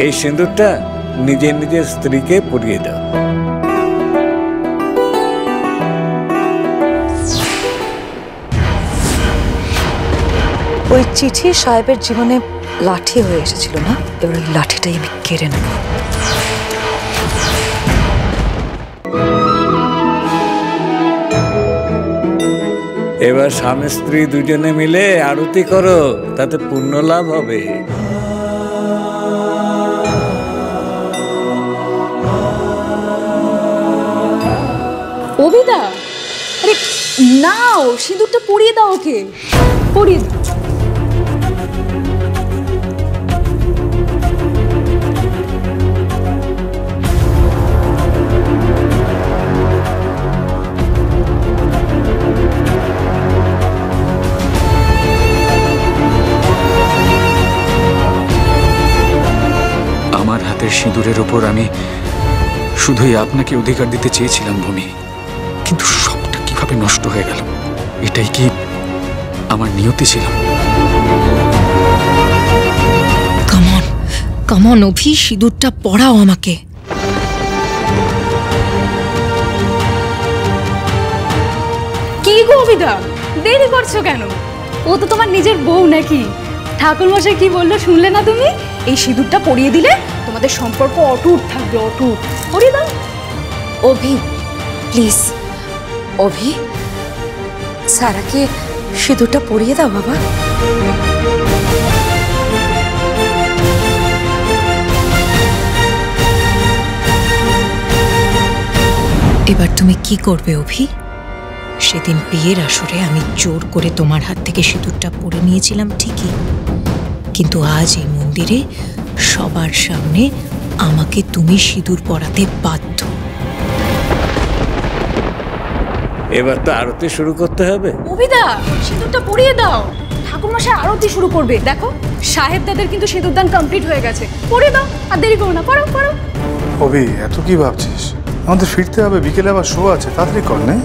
এই সিঁদুরটা নিজের নিজের স্ত্রীকে পরিয়ে দাও। ওই চিঠি সাহেবের জীবনে লাঠি হয়ে এসেছিল না, এবার ওই লাঠিটাই আমি কেড়ে নেব। এবার স্বামী স্ত্রী দুজনে মিলে আরতি করো, তাতে পুণ্য লাভ হবে। অভিদা, আরে নাও, সিঁদুরটা পরিয়ে দাও ওকে, পরিয়ে দাও। আমার হাতের সিঁদুরের ওপর আমি শুধুই আপনাকে অধিকার দিতে চেয়েছিলাম ভূমি, কিন্তু সবটা কিভাবে নষ্ট হয়ে গেল? এটাই কি আমার নিয়তি ছিল? কামন কামন অভি, সিঁদুরটা পরাও আমাকে। কি গো অভিদা, দেরি করছো কেন? ও তো তোমার নিজের বউ নাকি? ঠাকুরমশাই কি বললো শুনলে না তুমি? এই সিঁদুরটা পরিয়ে দিলে তোমাদের সম্পর্ক অটুট থাকবে, অটুট। পরিয়ে দাও। অভি প্লিজ, অভি সারাকে সিঁদুরটা পরিয়ে দাও বাবা। এবার তুমি কি করবে অভি? সেদিন বিয়ের আসরে আমি জোর করে তোমার হাত থেকে সিঁদুরটা পরে নিয়েছিলাম ঠিকই, কিন্তু আজ এই মন্দিরে সবার সামনে আমাকে তুমি সিঁদুর পরাতে বাধ্য। এবার তো আরতি শুরু করতে হবে। অভিদা, সিঁদুরটা পরিয়ে দাও, ঠাকুরমশাই আরতি শুরু করবে। দেখো সাহেব দাদের কিন্তু সিঁদুরদান কমপ্লিট হয়ে গেছে। পরিয়ে দাও, আর দেরি করো না, পড়ো পড়ো। অভি, এত কি ভাবছিস? আমাদের ফিরতে হবে, বিকেলে আবার শো আছে, তাড়াতাড়ি কর নে।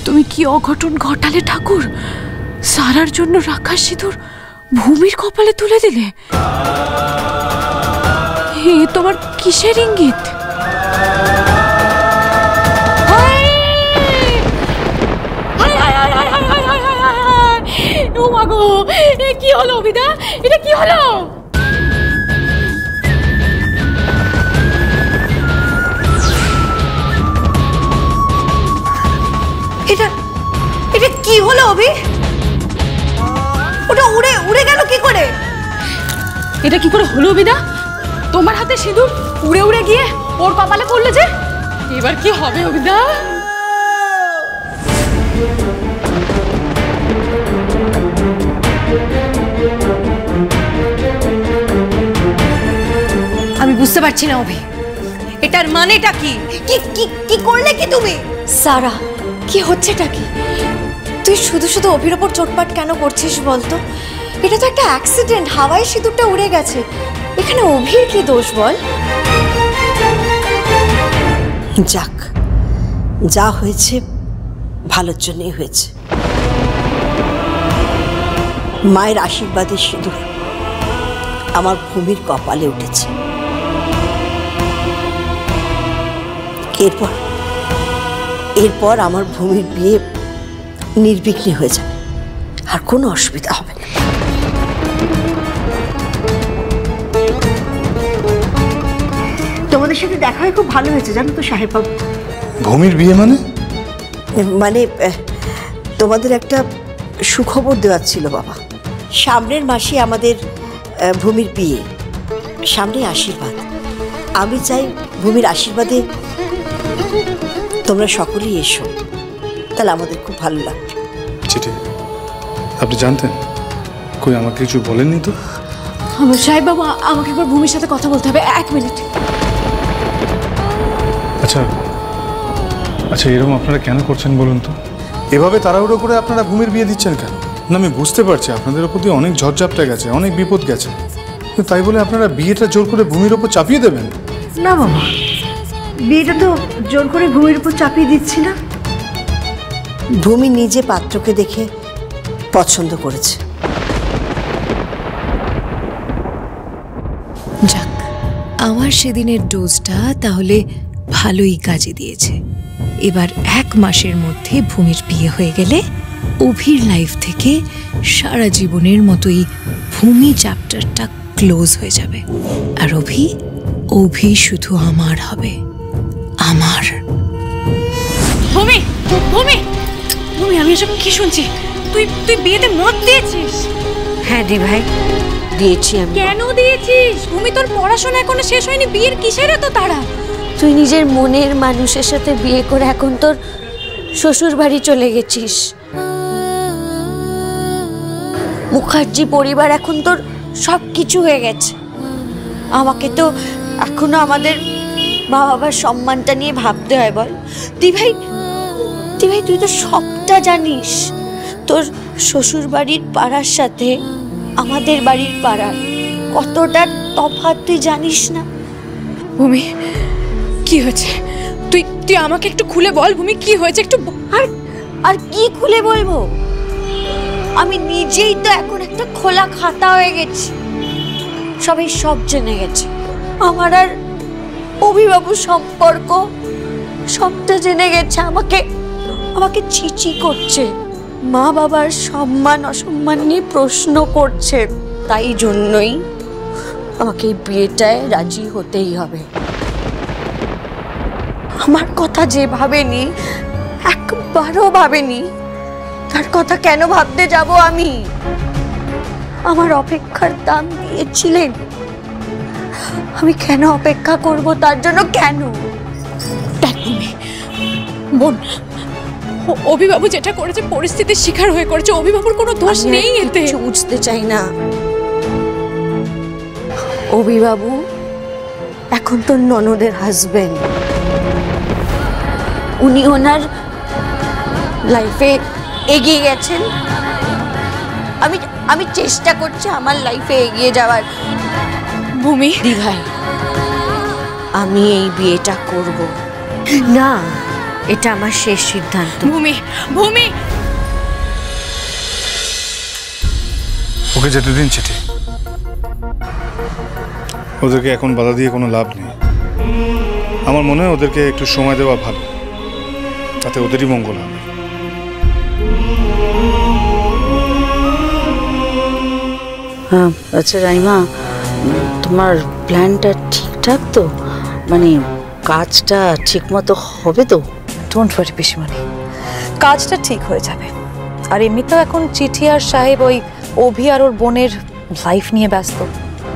তুমি কি অঘটন ঘটালে ঠাকুর? সারার জন্য রাখা সিঁদুর ভূমির কপালে তুলে দিলে। এ তোমার কিসের ইঙ্গিত? ও মা গো, এ কি হলো অভিদা? এটা কি হলো? এটা কি হলো অভি? ওটা উড়ে উড়ে গেল কি করে? এটা কি করে হলো অভিদা? তোমার হাতে সিঁদুর উড়ে উড়ে গিয়ে ওর কপালে পড়লো যে। এবার কি হবে অভিদা? আমি বুঝতে পারছি না অভি, এটার মানেটা কি? কি কি কি করলে কি তুমি? সারা, কি হচ্ছেটা কি? তুই শুধু শুধু অভির ওপর চোটপাট কেন করছিস বলতো? এটা তো একটা অ্যাক্সিডেন্ট, হাওয়ায় সিঁদুরটা উড়ে গেছে। এখানে অভির কি দোষ বল? যাক, যা হয়েছে ভালোর জন্যই হয়েছে। মায়ের আশীর্বাদের সিঁদুর আমার ভূমির কপালে উঠেছে। এরপর আমার ভূমির বিয়ে নির্বিঘ্নে হয়ে যাবে, আর কোনো অসুবিধা হবে না। তোমাদের সাথে দেখা হয়ে খুব ভালো হয়েছে জানো তো সাহেব বাবু। ভূমির বিয়ে মানে? মানে তোমাদের একটা সুখবর দেওয়ার ছিল বাবা। সামনের মাসে আমাদের ভূমির বিয়ে, সামনে আশীর্বাদ। আমি চাই ভূমির আশীর্বাদে তোমরা সকলেই এসো, তাহলে আমাদের খুব ভালো লাগবে। চিঠি আপনি জানতেন? কই আমাকে কিছু বলেননি তো? সাহেব বাবু, আমাকে একবার ভূমির সাথে কথা বলতে হবে, 1 মিনিট। আচ্ছা আচ্ছা, এরকম আপনারা কেন করছেন বলুন তো? এভাবে তাড়াহুড়ো করে আপনারা ভূমির বিয়ে দিচ্ছেন কেন? না, আমি বুঝতে পারছি আপনাদের ওপর দিয়ে অনেক ঝড়ঝাপটা গেছে, অনেক বিপদ গেছে, কিন্তু তাই বলে আপনারা বিয়েটা জোর করে ভূমির ওপর চাপিয়ে দেবেন? না বাবা, বিয়েটা তো জোর করে ভূমির উপর চাপিয়ে দিচ্ছি না। ভূমি নিজে পাত্রকে দেখে পছন্দ করেছে। যাক, আমার সেদিনের ডোজটা তাহলে ভালোই কাজে দিয়েছে। এবার 1 মাসের মধ্যে ভূমির বিয়ে হয়ে গেলে অভির লাইফ থেকে সারা জীবনের মতোই ভূমি চ্যাপ্টারটা ক্লোজ হয়ে যাবে। আর অভি শুধু আমার হবে, আমার। ভূমি ভূমি ভূমি, আমি এসব কি শুনছি? তুই বিয়েতে মত দিয়েছিস? হ্যাঁ দি ভাই, দিয়েছি আমি। কেন দিয়েছিস? ভূমি, তোর পড়াশোনা এখনো শেষ হয়নি, বিয়ের কিসের এত তাড়া? তুই নিজের মনের মানুষের সাথে বিয়ে করে এখন তোর শ্বশুর বাড়ি চলে গেছিস। মুখার্জি পরিবার এখন তোর সব কিছু হয়ে গেছে। আমাকে তো এখনো আমাদের মা বাবার সম্মানটা নিয়ে ভাবতে হয়। বল দিভাই, তুই তো সবটা জানিস। তোর শ্বশুর বাড়ির পাড়ার সাথে আমাদের বাড়ির পাড়ার কতটা তফাৎ তুই জানিস না? ভূমি, কি হয়েছে? তুই আমাকে একটু খুলে বল ভূমি, কি হয়েছে একটু। আর কি খুলে বলবো? আমি নিজেই তো এখন একটা খোলা খাতা হয়ে গেছি, সবাই সব জেনে গেছে। আমার আর অভিবাবু সম্পর্ক সবটা জেনে গেছে। আমাকে চিচি করছে, মা বাবার সম্মান অসম্মান নিয়ে প্রশ্ন করছে। তাই জন্যই আমাকে এই বিয়েটায় রাজি হতেই হবে। আমার কথা যে ভাবেনি, একবারও ভাবেনি, তার কথা কেন ভাবতে যাব আমি? আমার অপেক্ষার দাম দিয়েছিলেন, আমি কেন অপেক্ষা করব তার জন্য? কেন? দেখ ভূমি বোন, অভিবাবু যেটা করেছে পরিস্থিতির শিকার হয়ে করেছে, অভিবাবুর কোনো দোষ নেই এতে। কিছু বুঝতে চাই না। অভিবাবু এখন তো ননদের হাজবেন্ড, উনি ওনার লাইফে এগিয়ে গেছেন। আমি চেষ্টা করছি আমার লাইফে এগিয়ে যাওয়ার। ভূমি দি ভাই, আমি এই বিয়েটা করব না, এটা আমার শেষ সিদ্ধান্ত। ভূমি ওকে যেতে দিন চিঠি, ওদেরকে এখন বাধা দিয়ে কোনো লাভ নেই। আমার মনে হয় ওদেরকে একটু সময় দেওয়া ভালো, তাতে ওদেরই মঙ্গল হবে। হ্যাঁ, আচ্ছা রাইমা, তোমার প্ল্যানটা ঠিকঠাক তো? মানে কাজটা ঠিক মতো হবে তো? ডোন্ট ওয়ারি পিসিমণি, কাজটা ঠিক হয়ে যাবে। আর এমনিতেও এখন চিঠি আর সাহেব ওই অভি আর ওর বোনের লাইফ নিয়ে ব্যস্ত,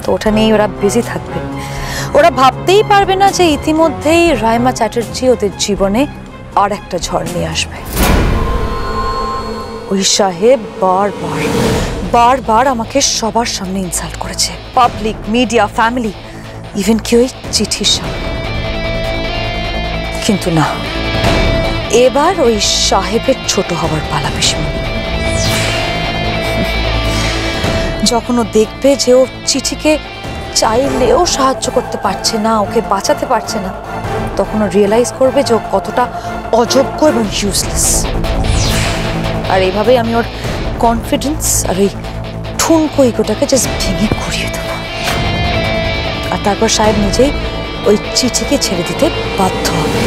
তো ওটা নিয়েই ওরা বিজি থাকবে। ওরা ভাবতেই পারবে না যে ইতিমধ্যেই রাইমা চ্যাটার্জি ওদের জীবনে আর একটা ঝড় নিয়ে আসবে। ওই সাহেব বারবার আমাকে সবার সামনে ইনসাল্ট করেছে, পাবলিক, মিডিয়া, ফ্যামিলি, ইভেন কি ওই চিঠির সামনে। কিন্তু না, এবার ওই সাহেবের ছোট হবার পালা পিসিমণি। যখন ও দেখবে যে ও চিঠিকে চাইলেও সাহায্য করতে পারছে না, ওকে বাঁচাতে পারছে না, তখন ও রিয়েলাইজ করবে যে ও কতটা অযোগ্য এবং ইউজলেস। আর এইভাবেই আমি ওর কনফিডেন্স আর ওই ঠুনকো ইগোটাকে জাস্ট ভেঙে ঘুরিয়ে দেবো। আর তারপর সাহেব নিজেই ওই চিঠিকে ছেড়ে দিতে বাধ্য হবে।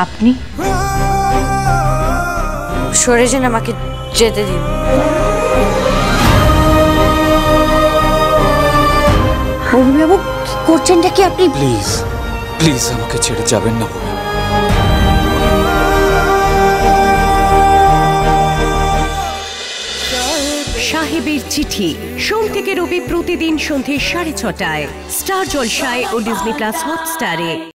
আপনি সরে যান, আমাকে যেতে দিন। অভিবাবু কি করছেনটা কি আপনি? প্লিজ প্লিজ আমাকে ছেড়ে যাবেন না ভূমি। সাহেবের চিঠি সোম থেকে রবি প্রতিদিন সন্ধ্যে 6:30টায় স্টার জলসায় ও ডিজনি প্লাস হটস্টারে।